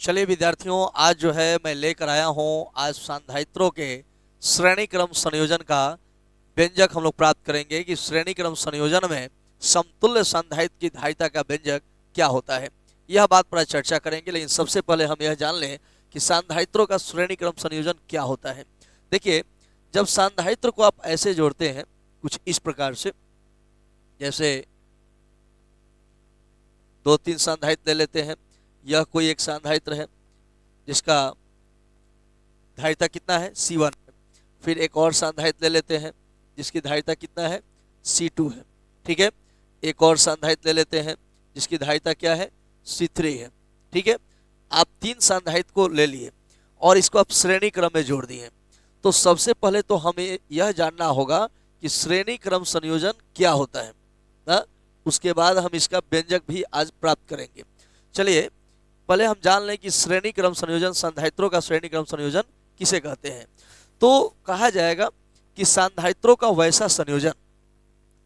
चलिए विद्यार्थियों, आज जो है मैं लेकर आया हूँ आज सांधारित्रों के श्रेणी क्रम संयोजन का व्यंजक हम लोग प्राप्त करेंगे कि श्रेणी क्रम संयोजन में समतुल्य सांधारित्र की धारिता का व्यंजक क्या होता है। यह बात पर आज चर्चा करेंगे, लेकिन सबसे पहले हम यह जान लें कि सांधारित्रों का श्रेणी क्रम संयोजन क्या होता है। देखिए, जब सांधारित्र को आप ऐसे जोड़ते हैं कुछ इस प्रकार से, जैसे दो तीन सांधारित्र ले लेते हैं। यह कोई एक सांधारित्र है जिसका धारिता कितना है, C1 है। फिर एक और सांधारित्र ले लेते हैं जिसकी धारिता कितना है, C2 है। ठीक है, एक और सांधारित्र ले लेते हैं जिसकी धारिता क्या है, C3 है। ठीक है, आप तीन सांधारित्र को ले लिए और इसको आप श्रेणी क्रम में जोड़ दिए। तो सबसे पहले तो हमें यह जानना होगा कि श्रेणी क्रम संयोजन क्या होता है ना? उसके बाद हम इसका व्यंजक भी आज प्राप्त करेंगे। चलिए पहले हम जान लें कि श्रेणी क्रम संयोजन, सांधारित्रों का श्रेणी क्रम संयोजन किसे कहते हैं। तो कहा जाएगा कि सांधारित्रों का वैसा संयोजन,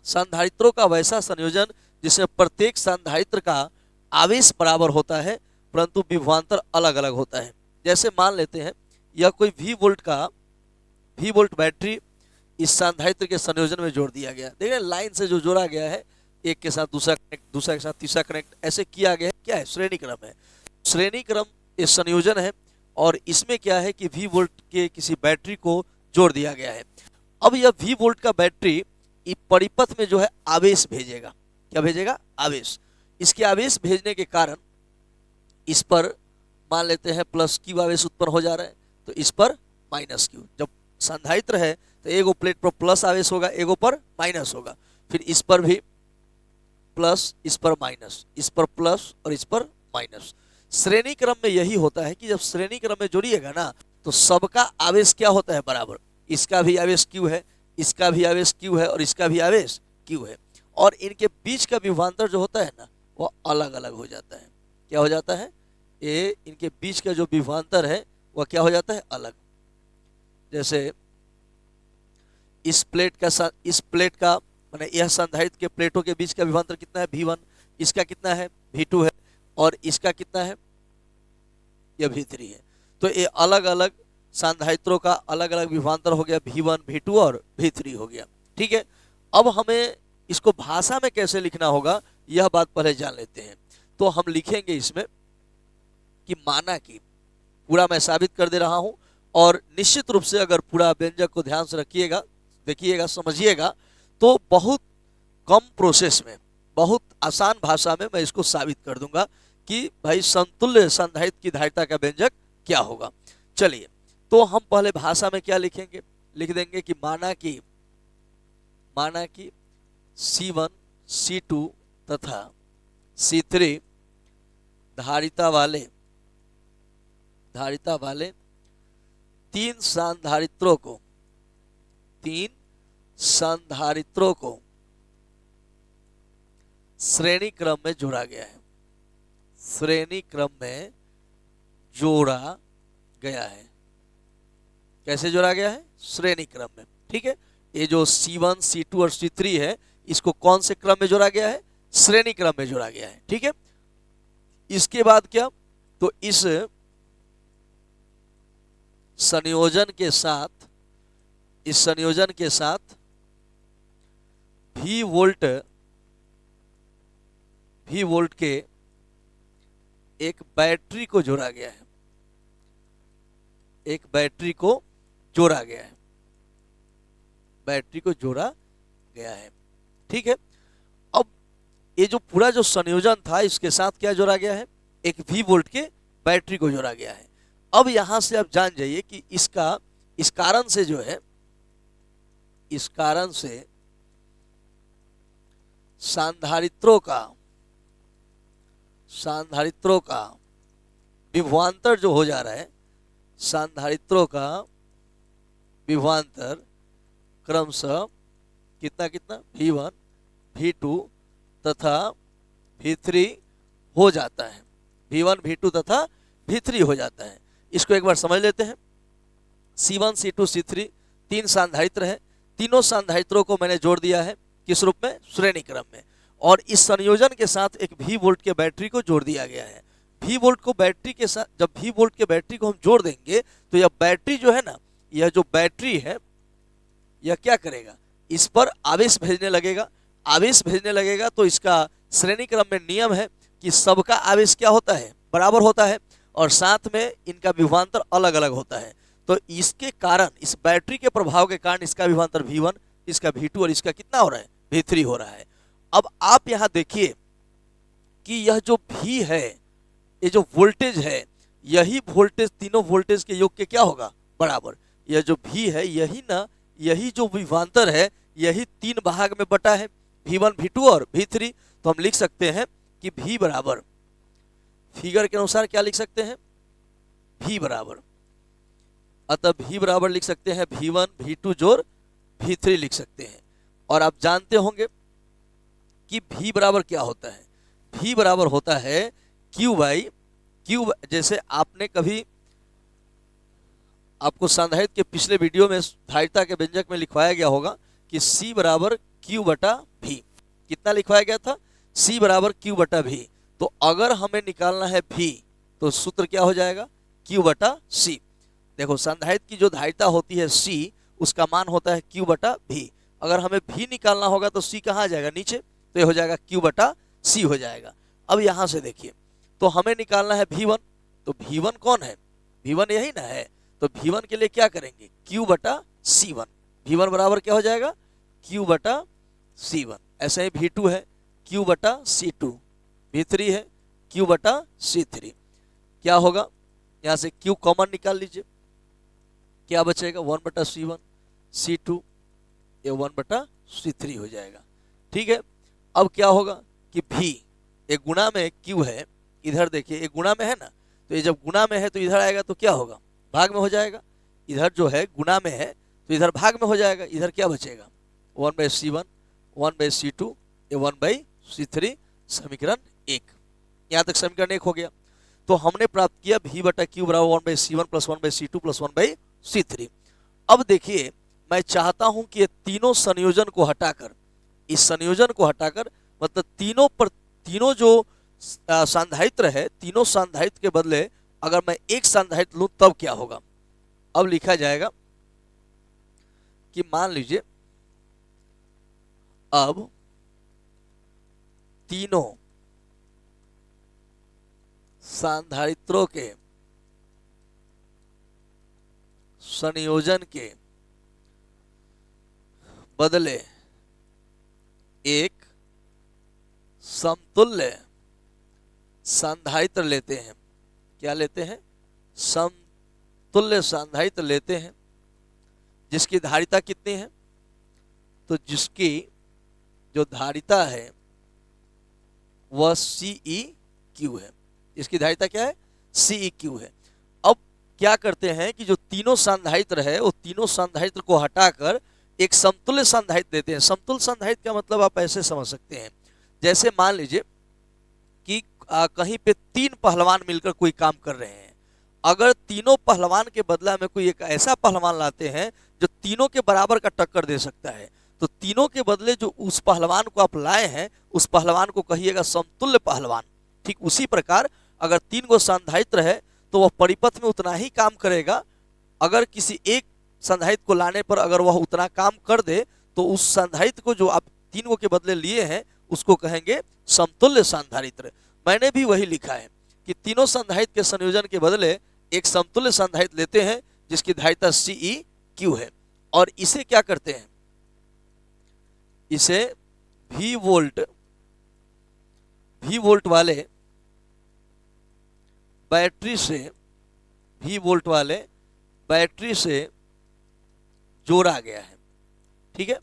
सांधारित्रों का वैसा संयोजन जिसमें प्रत्येक सांधारित्र का आवेश बराबर होता है परंतु विभवांतर अलग अलग होता है। जैसे मान लेते हैं यह कोई V वोल्ट बैटरी इस सांधारित्र के संयोजन में जोड़ दिया गया। देखिए लाइन से जो जोड़ा गया है, एक के साथ दूसरा कनेक्ट, दूसरा के साथ तीसरा कनेक्ट, ऐसे किया गया है। क्या है, श्रेणी क्रम है। श्रेणी क्रम एक संयोजन है और इसमें क्या है कि V वोल्ट के किसी बैटरी को जोड़ दिया गया है। अब यह V वोल्ट का बैटरी परिपथ में जो है आवेश भेजेगा। क्या भेजेगा, आवेश। इसके आवेश भेजने के कारण इस पर मान लेते हैं प्लस Q आवेश उत्पन्न हो जा रहा है, तो इस पर माइनस Q। जब सांधारित्र है तो एगो प्लेट पर प्लस आवेश होगा, एगो पर माइनस होगा। फिर इस पर भी प्लस, इस पर माइनस, इस पर प्लस और इस पर माइनस। श्रेणी क्रम में यही होता है कि जब श्रेणी क्रम में जोड़िएगा ना तो सबका आवेश क्या होता है, बराबर। इसका भी आवेश Q है, इसका भी आवेश Q है और इसका भी आवेश Q है। और इनके बीच का विभवांतर जो होता है ना वो अलग अलग हो जाता है। क्या हो जाता है, ये इनके बीच का जो विभवांतर है वह क्या हो जाता है, अलग। जैसे इस प्लेट का माने यह संधारित्र के प्लेटों के बीच का विभवांतर कितना है, V1। इसका कितना है, V2 है। और इसका कितना है, यह V3 है। तो ये अलग अलग सांधारित्रों का अलग अलग विभवांतर हो गया, V1, V2 और V3 हो गया। ठीक है, अब हमें इसको भाषा में कैसे लिखना होगा यह बात पहले जान लेते हैं। तो हम लिखेंगे इसमें कि माना कि, पूरा मैं साबित कर दे रहा हूं और निश्चित रूप से अगर पूरा व्यंजक को ध्यान से रखिएगा, देखिएगा, समझिएगा तो बहुत कम प्रोसेस में, बहुत आसान भाषा में मैं इसको साबित कर दूंगा कि भाई समतुल्य सांधारित्र की धारिता का व्यंजक क्या होगा। चलिए तो हम पहले भाषा में क्या लिखेंगे, लिख देंगे कि माना कि C1, C2 तथा C3 धारिता वाले तीन सांधारित्रों को श्रेणी क्रम में जोड़ा गया है। श्रेणी क्रम में जोड़ा गया है। कैसे जोड़ा गया है, श्रेणी क्रम में। ठीक है, ये जो C1, C2 और C3 है इसको कौन से क्रम में जोड़ा गया है, श्रेणी क्रम में जोड़ा गया है। ठीक है, इसके बाद क्या, तो इस संयोजन के साथ V वोल्ट के एक बैटरी को जोड़ा गया है। एक बैटरी को जोड़ा गया है, बैटरी को जोड़ा गया है। ठीक है, अब ये जो पूरा जो संयोजन था इसके साथ क्या जोड़ा गया है, एक V वोल्ट के बैटरी को जोड़ा गया है। अब यहां से आप जान जाइए कि इस कारण से सांधारित्रों का विभवांतर जो हो जा रहा है, सांधारित्रों का विभवांतर क्रमशः कितना V1, V2 तथा V3 हो जाता है। V1, V2 तथा V3 हो जाता है। इसको एक बार समझ लेते हैं। C1, C2, C3 तीन सांधारित्र हैं। तीनों सांधारित्रों को मैंने जोड़ दिया है किस रूप में, श्रेणी क्रम में। और इस संयोजन के साथ एक V वोल्ट के बैटरी को जोड़ दिया गया है। V वोल्ट को बैटरी के साथ, जब V वोल्ट के बैटरी को हम जोड़ देंगे तो यह बैटरी जो है ना, यह जो बैटरी है यह क्या करेगा, इस पर आवेश भेजने लगेगा। आवेश भेजने लगेगा तो इसका श्रेणी क्रम में नियम है कि सबका आवेश क्या होता है, बराबर होता है, और साथ में इनका विभवांतर अलग अलग होता है। तो इसके कारण, इस बैटरी के प्रभाव के कारण इसका विभवांतर V1, इसका V2 और इसका कितना हो रहा है, V3 हो रहा है। अब आप यहाँ देखिए कि यह जो V है, ये जो वोल्टेज है, यही वोल्टेज तीनों वोल्टेज के योग के क्या होगा, बराबर। यह जो V है, यही ना, यही जो विभवांतर है, यही 3 भाग में बटा है, V1, V2 और V3। तो हम लिख सकते हैं कि V बराबर, फिगर के अनुसार क्या लिख सकते हैं, V बराबर, अतः V बराबर लिख सकते हैं V1 V2 जोड़ V3 लिख सकते हैं। और आप जानते होंगे कि V बराबर क्या होता है, V बराबर होता है Q बाई Q। जैसे आपने कभी, आपको संधारित्र के पिछले वीडियो में धारिता के व्यंजक में लिखवाया गया होगा कि C बराबर Q बटा V। कितना लिखवाया गया था, C बराबर Q बटा V। तो अगर हमें निकालना है V तो सूत्र क्या हो जाएगा, Q बटा C। देखो संधारित्र की जो धारिता होती है C, उसका मान होता है Q बटा V। अगर हमें V निकालना होगा तो C कहाँ आ जाएगा, नीचे, तो ये हो जाएगा Q बटा C हो जाएगा। अब यहाँ से देखिए, तो हमें निकालना है V1, तो V1 कौन है, V1 यही ना है। तो V1 के लिए क्या करेंगे, Q बटा C1। V1 बराबर क्या हो जाएगा, Q बटा C1। ऐसे ही V2 है Q बटा C2, V3 है Q बटा C3। क्या होगा, यहाँ से Q कॉमन निकाल लीजिए, क्या बचेगा, 1 बटा C1, C2, ये 1 बटा C3 हो जाएगा। ठीक है, अब क्या होगा कि V एक गुणा में Q है, इधर देखिए एक गुणा में है ना, तो ये जब गुणा में है तो इधर आएगा तो क्या होगा, भाग में हो जाएगा। इधर जो है गुणा में है तो इधर भाग में हो जाएगा, इधर क्या बचेगा, 1 बाई C1, 1 बाई C2, ये 1 बाई C3, समीकरण 1। यहाँ तक समीकरण 1 हो गया। तो हमने प्राप्त किया V बटा Q बराबर 1 by C1 plus 1 by C2 plus 1 by C3। अब देखिए, मैं चाहता हूं कि ये तीनों संयोजन को हटाकर, इस संयोजन को हटाकर, मतलब तीनों जो संधारित्र है, तीनों संधारित्र के बदले अगर मैं एक संधारित्र लूं तब क्या होगा। अब लिखा जाएगा कि मान लीजिए अब तीनों संधारित्रों के संयोजन के बदले एक समतुल्य संधारित्र लेते हैं। क्या लेते हैं, समतुल्य संधारित्र लेते हैं, जिसकी धारिता कितनी है, तो जिसकी जो धारिता है वह CEQ है। इसकी धारिता क्या है, CEQ है। अब क्या करते हैं कि जो तीनों संधारित्र है, वो तीनों संधारित्र को हटाकर एक समतुल्य संधारित्र देते हैं। समतुल्य संधारित्र का मतलब आप ऐसे समझ सकते हैं, जैसे मान लीजिए कि कहीं पे 3 पहलवान मिलकर कोई काम कर रहे हैं। अगर तीनों पहलवान के बदला में कोई एक ऐसा पहलवान लाते हैं जो तीनों के बराबर का टक्कर दे सकता है, तो तीनों के बदले जो उस पहलवान को आप लाए हैं, उस पहलवान को कहिएगा समतुल्य पहलवान। ठीक उसी प्रकार अगर 3 गो संधारित्र है तो वह परिपथ में उतना ही काम करेगा। अगर किसी एक संधारित्र को लाने पर अगर वह उतना काम कर दे तो उस संधारित्र को जो आप 3 गो के बदले लिए हैं उसको कहेंगे समतुल्य संधारित्र। मैंने भी वही लिखा है कि तीनों संधारित्र के संयोजन के बदले एक समतुल्य संधारित्र लेते हैं जिसकी धारिता CEQ है, और इसे क्या करते हैं, इसे V वोल्ट वाले बैटरी से जोड़ा गया है। ठीक है,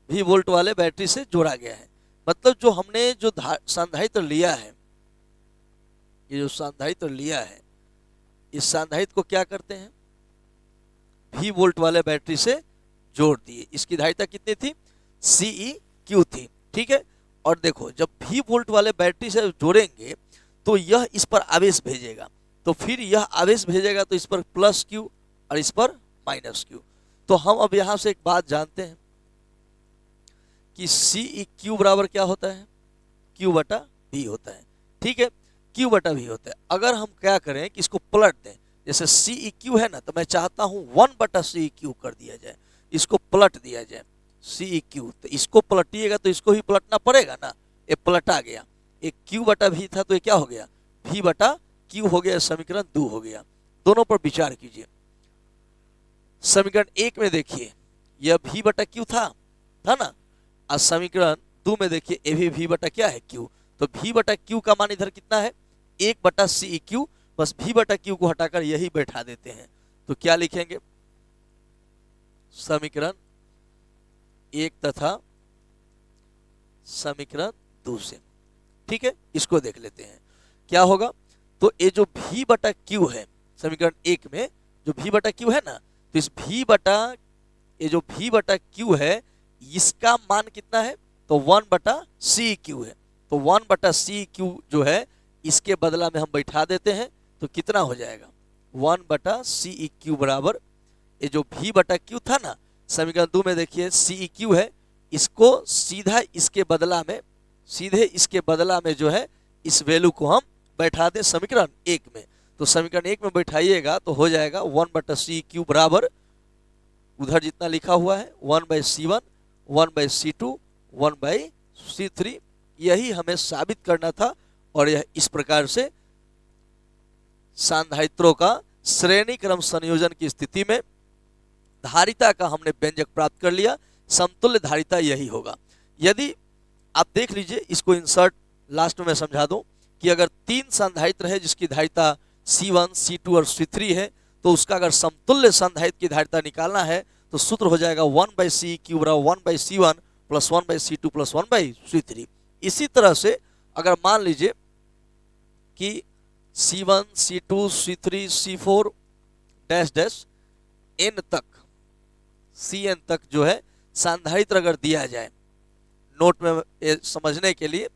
V वोल्ट वाले बैटरी से जोड़ा गया है। मतलब जो हमने जो संधारित्र लिया है, ये जो संधारित्र लिया है, इस संधारित्र को क्या करते हैं, V वोल्ट वाले बैटरी से जोड़ दिए। इसकी धारिता कितनी थी, CEQ थी। ठीक है, और देखो जब V वोल्ट वाले बैटरी से जोड़ेंगे तो यह इस पर आवेश भेजेगा, तो फिर यह आवेश भेजेगा तो इस पर प्लस Q और इस पर माइनस Q। तो हम अब यहां से एक बात जानते हैं कि CEQ बराबर क्या होता है, Q बटा V होता है। ठीक है, Q बटा V होता है। अगर हम क्या करें कि इसको पलट दें, जैसे CEQ है ना, तो मैं चाहता हूँ 1 बटा CEQ कर दिया जाए, इसको पलट दिया जाए CEQ। तो इसको पलटिएगा तो इसको भी पलटना पड़ेगा ना, ये पलटा गया। एक Q बटा V था तो ये क्या हो गया, V बटा Q हो गया, समीकरण 2 हो गया। दोनों पर विचार कीजिए। समीकरण 1 में देखिए यह V बटा Q था ना, और समीकरण 2 में देखिए ये भी V बटा क्या है, Q। तो V बटा Q का मान इधर कितना है, 1 बटा CEQ, बस V बटा Q को हटाकर यही बैठा देते हैं। तो क्या लिखेंगे, समीकरण 1 तथा समीकरण 2 से। ठीक है, इसको देख लेते हैं क्या होगा। तो ये जो V बटा Q है समीकरण 1 में, जो V बटा Q है ना, तो इस ये जो V बटा Q है इसका मान कितना है, तो 1 बटा CEQ है। तो 1 बटा CEQ जो है इसके बदला में हम बैठा देते हैं, तो कितना हो जाएगा, 1 बटा CEQ बराबर ये जो V बटा Q था ना, समीकरण 2 में देखिए CEQ है, इसको सीधा इसके बदला में जो है इस वैल्यू को हम बैठा दें समीकरण 1 में। तो समीकरण 1 में बैठाइएगा तो हो जाएगा 1 बटा CEQ बराबर उधर जितना लिखा हुआ है 1/C1, 1/C2, 1/C3। यही हमें साबित करना था, और यह इस प्रकार से सांधारित्रों का श्रेणी क्रम संयोजन की स्थिति में धारिता का हमने व्यंजक प्राप्त कर लिया। समतुल्य धारिता यही होगा। यदि आप देख लीजिए, इसको इंसर्ट लास्ट में समझा दूं कि अगर 3 संधारित्र है जिसकी धारिता C1, C2 और C3 है, तो उसका अगर समतुल्य संधारित्र की धारिता निकालना है तो सूत्र हो जाएगा 1/CEQ बराबर 1/C1 plus 1/C2 plus 1/C3। इसी तरह से अगर मान लीजिए कि C1, C2, C3, C4 dash dash N तक, Cn तक जो है सांधारित्र अगर दिया जाए, नोट में ये समझने के लिए,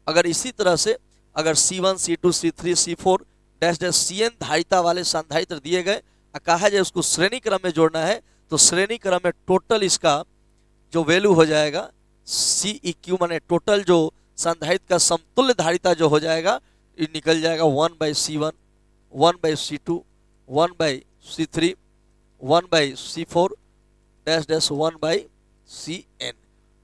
अगर इसी तरह से अगर C1, C2, C3, C4 dash dash Cn धारिता वाले सांधारित्र दिए गए, कहा जाए उसको श्रेणी क्रम में जोड़ना है, तो श्रेणी क्रम में टोटल इसका जो वैल्यू हो जाएगा CEQ माने टोटल जो संधारित्र का समतुल्य धारिता जो हो जाएगा, ये निकल जाएगा 1/C1, 1/C2, 1/C3, 1/C4 dash dash 1/Cn।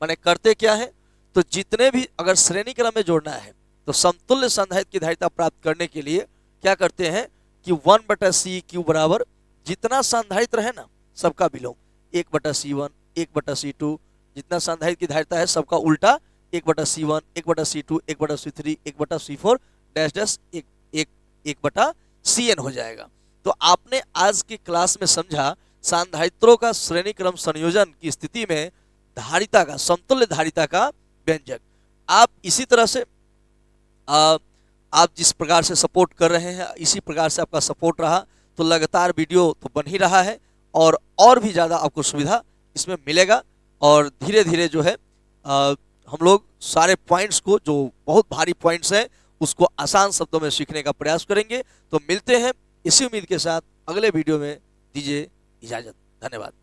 माने करते क्या है, तो जितने भी अगर श्रेणी क्रम में जोड़ना है तो समतुल्य संधारित्र की धारिता प्राप्त करने के लिए क्या करते हैं कि 1 बटा CEQ बराबर जितना संधारित्र है ना सबका विलोम, 1 बटा C1, 1 बटा C2, जितना संधारित्र की धारिता है सबका उल्टा 1 बटा C1, 1 बटा C2, 1 बटा C3, 1 बटा C4 डैश डैश 1 बटा Cn हो जाएगा। तो आपने आज की क्लास में समझा सांधारित्रों का श्रेणी क्रम संयोजन की स्थिति में धारिता का, समतुल्य धारिता का व्यंजक। आप इसी तरह से आप जिस प्रकार से सपोर्ट कर रहे हैं, इसी प्रकार से आपका सपोर्ट रहा तो लगातार वीडियो तो बन ही रहा है, और भी ज़्यादा आपको सुविधा इसमें मिलेगा। और धीरे धीरे जो है हम लोग सारे पॉइंट्स को, जो बहुत भारी पॉइंट्स हैं, उसको आसान शब्दों में सीखने का प्रयास करेंगे। तो मिलते हैं इसी उम्मीद के साथ अगले वीडियो में। दीजिए इजाज़त, धन्यवाद।